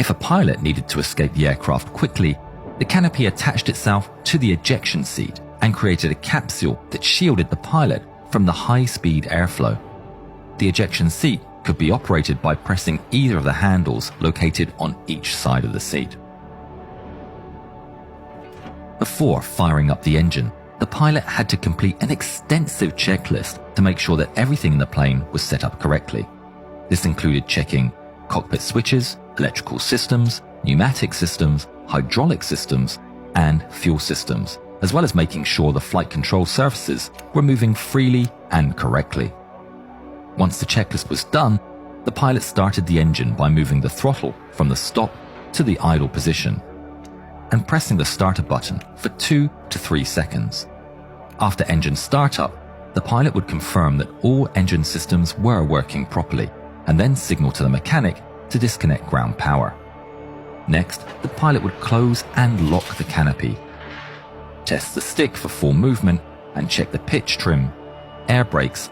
If a pilot needed to escape the aircraft quickly, the canopy attached itself to the ejection seat and created a capsule that shielded the pilot from the high-speed airflow. The ejection seat could be operated by pressing either of the handles located on each side of the seat. Before firing up the engine, the pilot had to complete an extensive checklist to make sure that everything in the plane was set up correctly. This included checking cockpit switches, electrical systems, pneumatic systems, hydraulic systems, and fuel systems, as well as making sure the flight control surfaces were moving freely and correctly. Once the checklist was done, the pilot started the engine by moving the throttle from the stop to the idle position and pressing the starter button for 2 to 3 seconds. After engine startup, the pilot would confirm that all engine systems were working properly and then signal to the mechanic to disconnect ground power. Next, the pilot would close and lock the canopy, test the stick for full movement, and check the pitch trim, air brakes,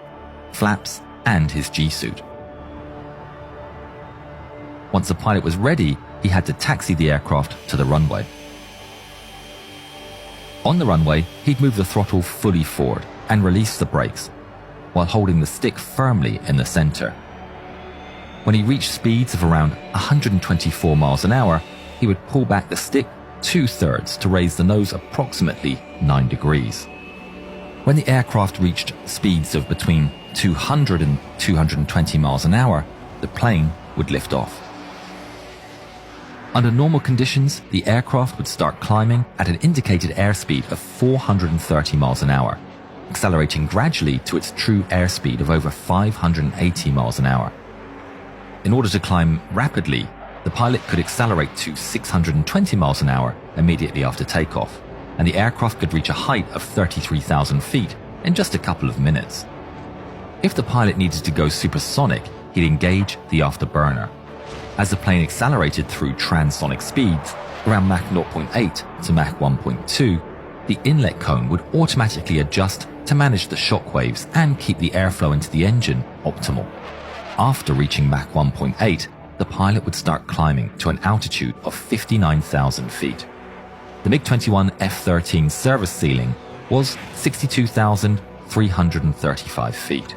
flaps, and his G-suit. Once the pilot was ready, he had to taxi the aircraft to the runway. On the runway, he'd move the throttle fully forward and release the brakes, while holding the stick firmly in the center. When he reached speeds of around 124 miles an hour, he would pull back the stick 2/3 to raise the nose approximately 9 degrees. When the aircraft reached speeds of between 200 and 220 miles an hour, the plane would lift off. Under normal conditions, the aircraft would start climbing at an indicated airspeed of 430 miles an hour, accelerating gradually to its true airspeed of over 580 miles an hour. In order to climb rapidly, the pilot could accelerate to 620 miles an hour immediately after takeoff, and the aircraft could reach a height of 33,000 feet in just a couple of minutes. If the pilot needed to go supersonic, he'd engage the afterburner. As the plane accelerated through transonic speeds, around Mach 0.8 to Mach 1.2, the inlet cone would automatically adjust to manage the shock waves and keep the airflow into the engine optimal. After reaching Mach 1.8, the pilot would start climbing to an altitude of 59,000 feet. The Mig-21 F-13 service ceiling was 62,335 feet.